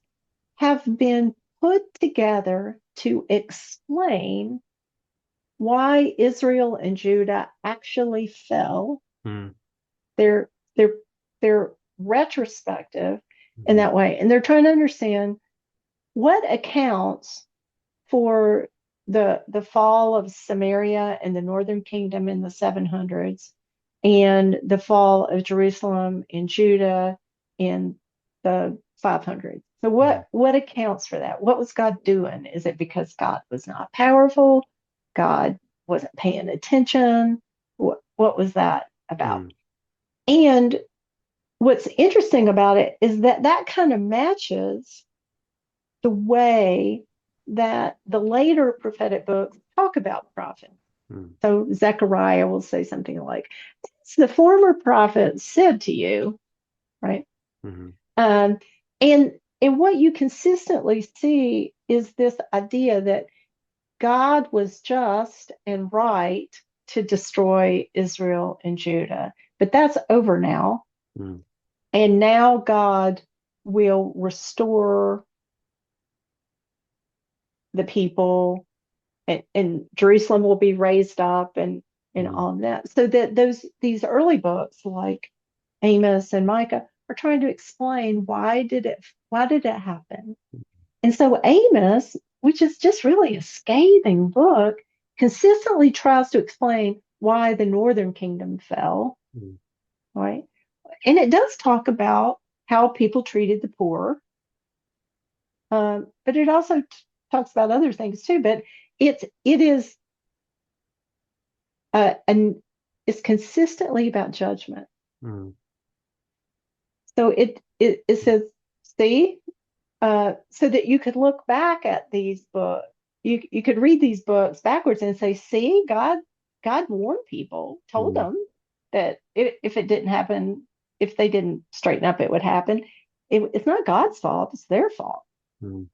have been put together to explain why Israel and Judah actually fell. Mm. They're they're they're retrospective in Mhm. that way, and they're trying to understand what accounts for the fall of Samaria and the northern kingdom in the 700s, and the fall of Jerusalem and Judah in the 500s. So Mm. what accounts for that? What was God doing? Is it because God was not powerful? God wasn't paying attention? What was that about? Mm. And what's interesting about it is that that kind of matches the way that the later prophetic books talk about prophets. Mm, So Zechariah will say something like, "As the former prophet said to you," right? mm, Um, and what you consistently see is this idea that God was just and right to destroy Israel and Judah. But that's over now. mm, And now God will restore the people, and Jerusalem will be raised up, and mm, all of that. So that these early books like Amos and Micah are trying to explain why did it happen. And so Amos, which is just really a scathing book, consistently tries to explain why the northern kingdom fell, mm, right? And it does talk about how people treated the poor, but it also talks about other things too. But it is and it's consistently about judgment. mm, So it says, see, so that you could look back at these books. You could read these books backwards and say, see, God warned people, told mm, them that if it didn't happen, if they didn't straighten up, it would happen. It's not God's fault; it's their fault mm,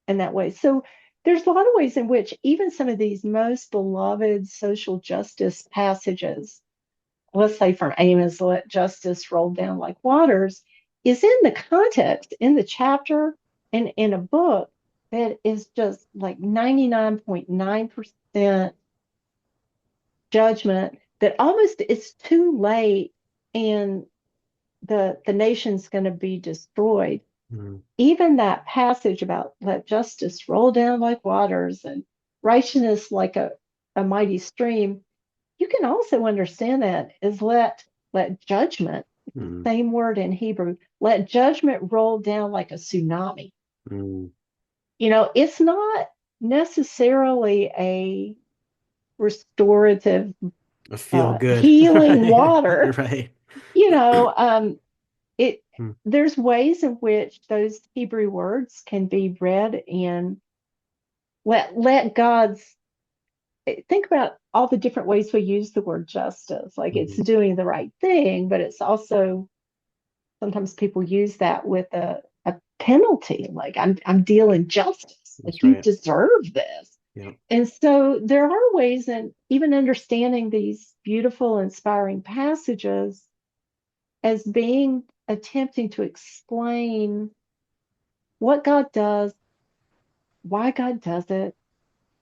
in that way. So there's a lot of ways in which even some of these most beloved social justice passages, let's say from Amos, let justice roll down like waters, is in the context, in the chapter, and in a book that is just like 99.9% judgment, that almost it's too late and the nation's going to be destroyed. mm, Even that passage about let justice roll down like waters and righteousness like a mighty stream, you can also understand that as let judgment, mm, same word in Hebrew, let judgment roll down like a tsunami. mm. It's not necessarily a restorative, I feel good. healing Right. water. Right. You know, it Mm, there's ways in which those Hebrew words can be read and let God's, think about all the different ways we use the word justice. Like it's mhm. doing the right thing, but it's also sometimes people use that with a penalty. Like I'm dealing justice. Like That's you right. deserve this. Yep. And so there are ways in even understanding these beautiful, inspiring passages as being attempting to explain what God does, why God does it,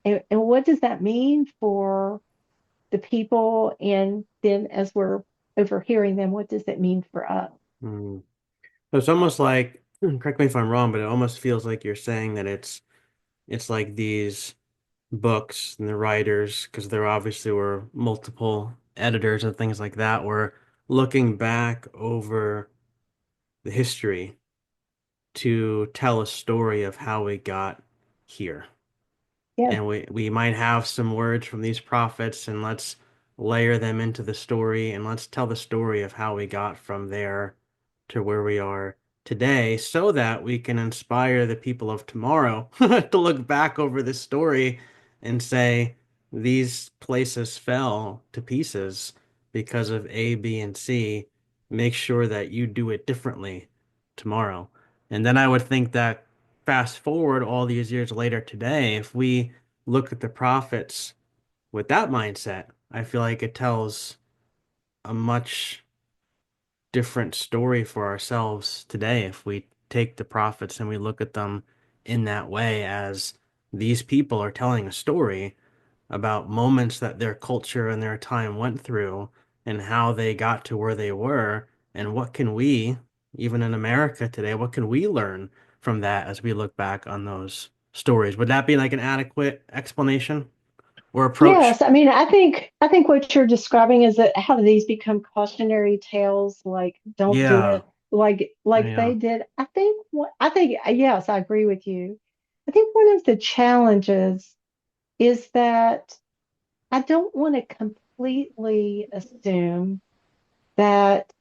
and what does that mean for the people, and then as we're overhearing them, what does it mean for us? Mm. So it's almost like, correct me if I'm wrong, but it almost feels like you're saying that it's like these books and the writers, because there obviously were multiple editors and things like that, were looking back over the history to tell a story of how we got here. Yeah. And we might have some words from these prophets, and let's layer them into the story, and let's tell the story of how we got from there to where we are today, so that we can inspire the people of tomorrow to look back over this story and say these places fell to pieces because of A, B, and C. Make sure that you do it differently tomorrow. And then I would think that fast forward all these years later today, if we look at the prophets with that mindset, I feel like it tells a much different story for ourselves today if we take the prophets and we look at them in that way, as these people are telling a story about moments that their culture and their time went through and how they got to where they were, and what can we, even in America today, what can we learn from that as we look back on those stories? Would that be like an adequate explanation or approach? Yes, I mean, I think what you're describing is that how do these become cautionary tales, like don't do Yeah. it like Yeah. they did. I think yes, I agree with you. I think one of the challenges is that I don't want to completely assume that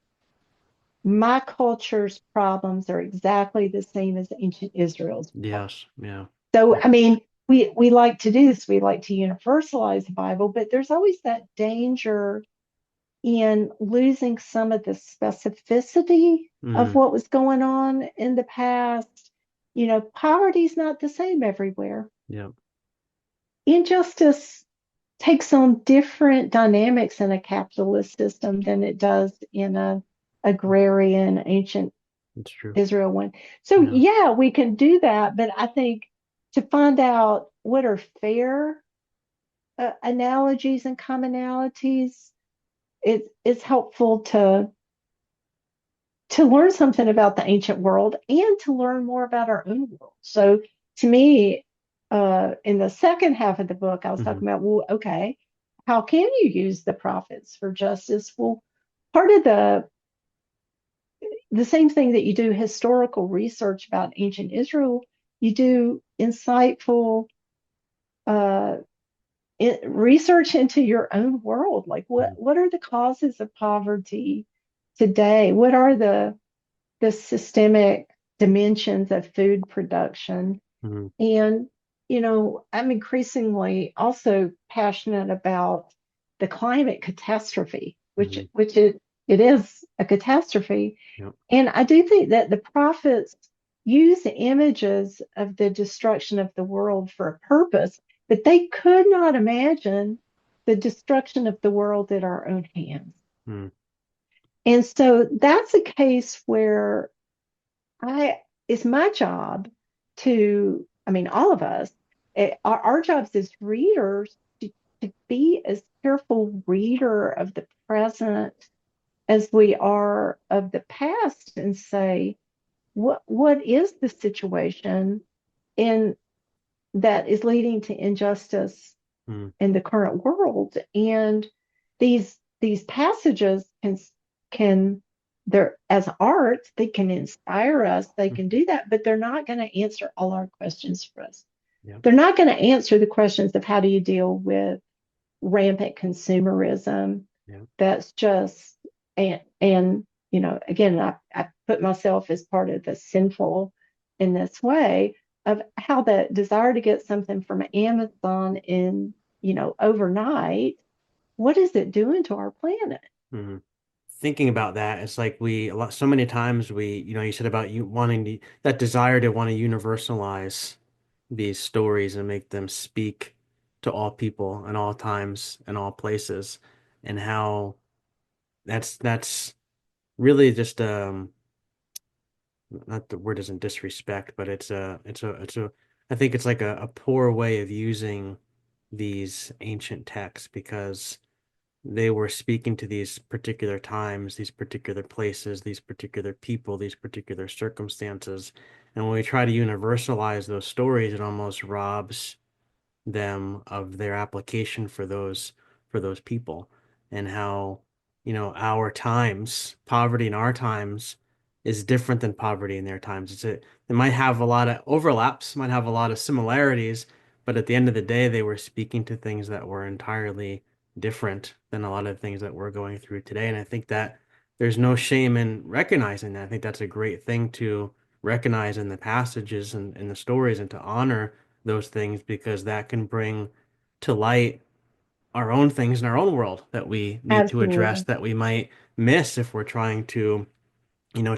my culture's problems are exactly the same as ancient Israel's problems. Yes. Yeah. So, I mean, we like to do this. We like to universalize the Bible, but there's always that danger in losing some of the specificity of Mm, what was going on in the past. Poverty's not the same everywhere. yeah. Injustice takes on different dynamics in a capitalist system than it does in a agrarian ancient It's true. Israel one. So Yeah. yeah, we can do that, but I think to find out what are fair analogies and commonalities, it's helpful to learn something about the ancient world and to learn more about our own world. So to me, in the second half of the book, I was Hmm. talking about, well, okay, how can you use the prophets for justice? Well, part of the same thing that you do historical research about ancient Israel, you do insightful uh, research into your own world. Like what are the causes of poverty today? What are the systemic dimensions of food production? Hmm. And I'm increasingly also passionate about the climate catastrophe, which Hmm. which it is a catastrophe. Yep. And I do think that the prophets use images of the destruction of the world for a purpose, but they could not imagine the destruction of the world at our own hands. Mm. And so that's a case where I it's my job I mean, all of us, our jobs as readers to be as careful reader of the present as we are of the past and say, what is the situation in that is leading to injustice Mm. in the current world? And these passages can they're as art, they can inspire us, they can Mhm. do that, but they're not going to answer all our questions for us. Yep. They're not going to answer the questions of how do you deal with rampant consumerism Yep. that's just and again I put myself as part of the sinful in this way of how the desire to get something from Amazon in overnight, what is it doing to our planet? Mhm. Thinking about that, it's like so many times you said about you wanting that desire to want to universalize these stories and make them speak to all people and all times and all places, and how that's really just not the word isn't disrespect, but it's a I think it's like a poor way of using these ancient texts because they were speaking to these particular times, these particular places, these particular people, these particular circumstances. And when we try to universalize those stories, it almost robs them of their application for those people and how our times poverty in our times is different than poverty in their times. It might have a lot of overlaps, might have a lot of similarities, but at the end of the day they were speaking to things that were entirely different than a lot of things that we're going through today. And I think that there's no shame in recognizing that. I think that's a great thing to recognize in the passages and in the stories and to honor those things because that can bring to light our own things in our own world that we need to address Absolutely. that we might miss if we're trying to,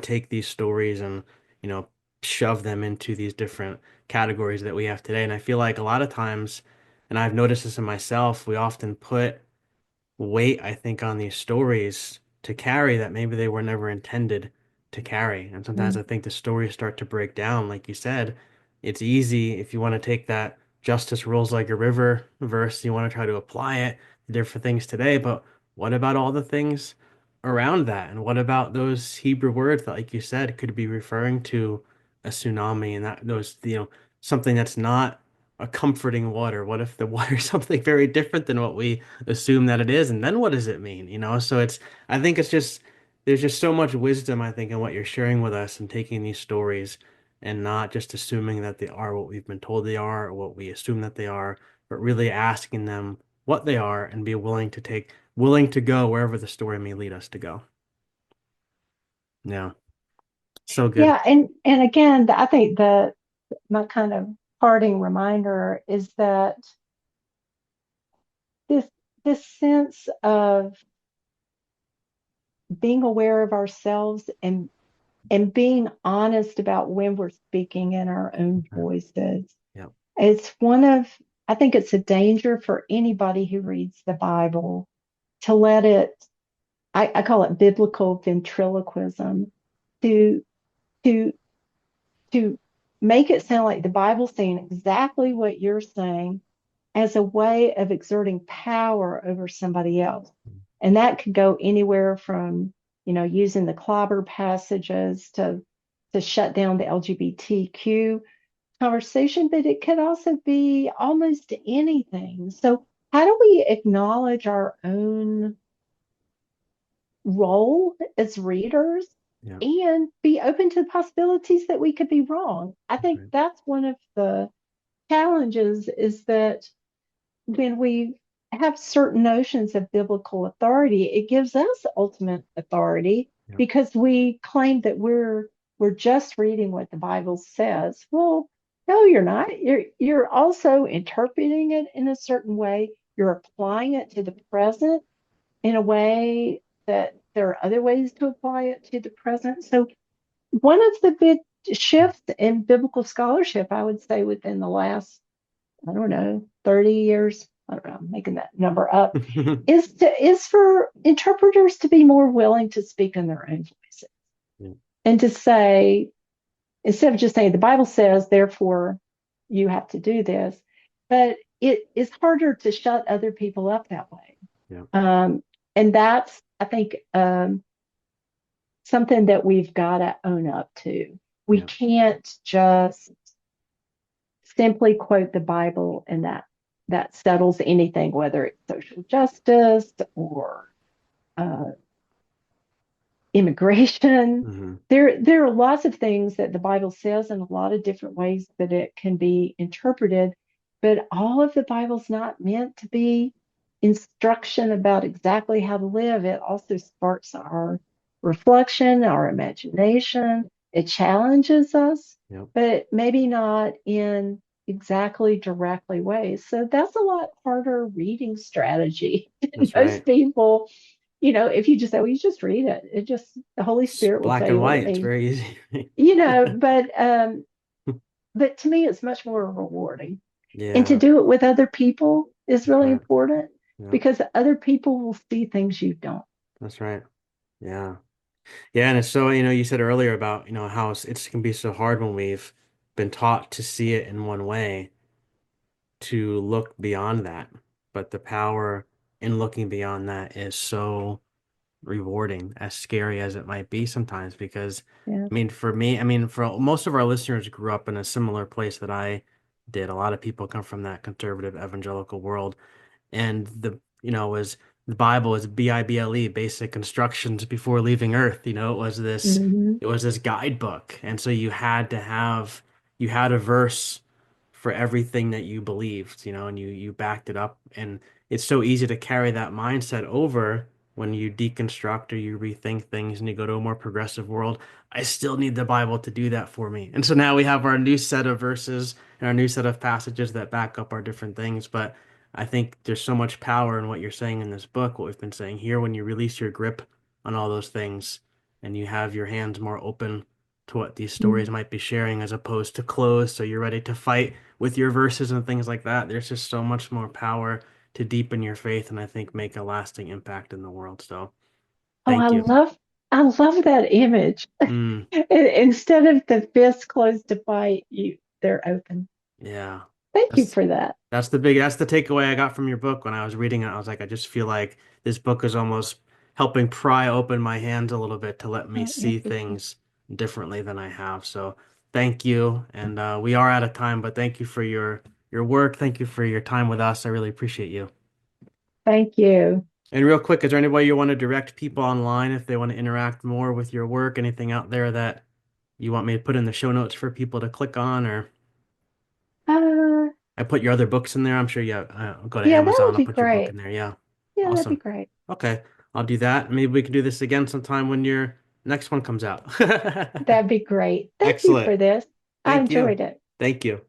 take these stories and, you know, shove them into these different categories that we have today. And I feel like a lot of times, and I've noticed this in myself, we often put weight, I think, on these stories to carry that maybe they were never intended to carry. And sometimes Mm. I think the stories start to break down. Like you said, it's easy if you want to take that justice rolls like a river verse, you want to try to apply it to different things today. But what about all the things around that? And what about those Hebrew words that, like you said, could be referring to a tsunami and that those, something that's not a comforting water? What if the water is something very different than what we assume that it is, and then what does it mean? So I think it's just there's just so much wisdom, I think, in what you're sharing with us and taking these stories and not just assuming that they are what we've been told they are or what we assume that they are, but really asking them what they are and be willing to go wherever the story may lead us to go. Yeah. So good. Yeah, and again, I think that my kind of parting reminder is that this this sense of being aware of ourselves and being honest about when we're speaking in our own Okay. voices. Yeah. It's one of, I think it's a danger for anybody who reads the Bible to let it, I call it biblical ventriloquism, to to to make it sound like the Bible's saying exactly what you're saying as a way of exerting power over somebody else. And that could go anywhere from, using the clobber passages to shut down the LGBTQ conversation, but it could also be almost anything. So how do we acknowledge our own role as readers Yeah. and be open to the possibilities that we could be wrong? I think Right. that's one of the challenges is that when we have certain notions of biblical authority, it gives us ultimate authority Yeah. because we claim that we're just reading what the Bible says. Well, no, you're not. You're also interpreting it in a certain way. You're applying it to the present in a way that there are other ways to apply it to the present. So one of the big shifts in biblical scholarship, I would say within the last, I don't know, 30 years, I don't know, I'm making that number up, is for interpreters to be more willing to speak in their own voices Yeah. and to say, instead of just saying the Bible says, therefore you have to do this, but it is harder to shut other people up that way. Yeah. Um, and that's, I think, something that we've got to own up to. We Yeah. can't just simply quote the Bible and that settles anything, whether it's social justice or uh, immigration. Hmm. There are lots of things that the Bible says in a lot of different ways that it can be interpreted, but all of the Bible's not meant to be instruction about exactly how to live. It also sparks our reflection, our imagination. It challenges us, Yeah. but maybe not in exactly directly ways. So that's a lot harder reading strategy. That's Most right. people, if you just say, well, you just read it, the Holy It's Spirit will black tell and you what it white. It's means. very easy. But to me, it's much more rewarding. And to Yeah. do it with other people is That's really right. important Yeah. because other people will see things you don't. That's right. Yeah. Yeah. And it's so, you said earlier about, how it can be so hard when we've been taught to see it in one way to look beyond that. But the power in looking beyond that is so rewarding, as scary as it might be sometimes, because Yeah. for me, for most of our listeners grew up in a similar place that I did. A lot of people come from that conservative evangelical world, and was the Bible is Bible, basic instructions before leaving Earth. Hmm. It was this guidebook, and so you had a verse for everything that you believed, and you backed it up, and it's so easy to carry that mindset over when you deconstruct or you rethink things and you go to a more progressive world. I still need the Bible to do that for me. And so now we have our new set of verses and our new set of passages that back up our different things. But I think there's so much power in what you're saying in this book, what we've been saying here, when you release your grip on all those things and you have your hands more open to what these stories might be sharing as opposed to closed. So you're ready to fight with your verses and things like that. There's just so much more power to deepen your faith and I think make a lasting impact in the world. So Oh, thank you. I love that image. Mm, Instead of the fist closed to fight, they're open. yeah. Thank you That's for that. that's the takeaway I got from your book when I was reading it. I was like, I just feel like this book is almost helping pry open my hands a little bit to let me Oh, see interesting. things differently than I have. So thank you. And we are out of time, but thank you for your work. Thank you for your time with us. I really appreciate you. Thank you. And real quick, is there any way you want to direct people online if they want to interact more with your work? Anything out there that you want me to put in the show notes for people to click on, or Uh, I put your other books in there. I'm sure you go to yeah, that Amazon. would I'll be put your book great. in there. Yeah. Yeah, that'd be Awesome. great. Okay. I'll do that. Maybe we can do this again sometime when you're next one comes out. That'd be great. Thank you for Excellent. this. I Thank you. enjoyed it. Thank you.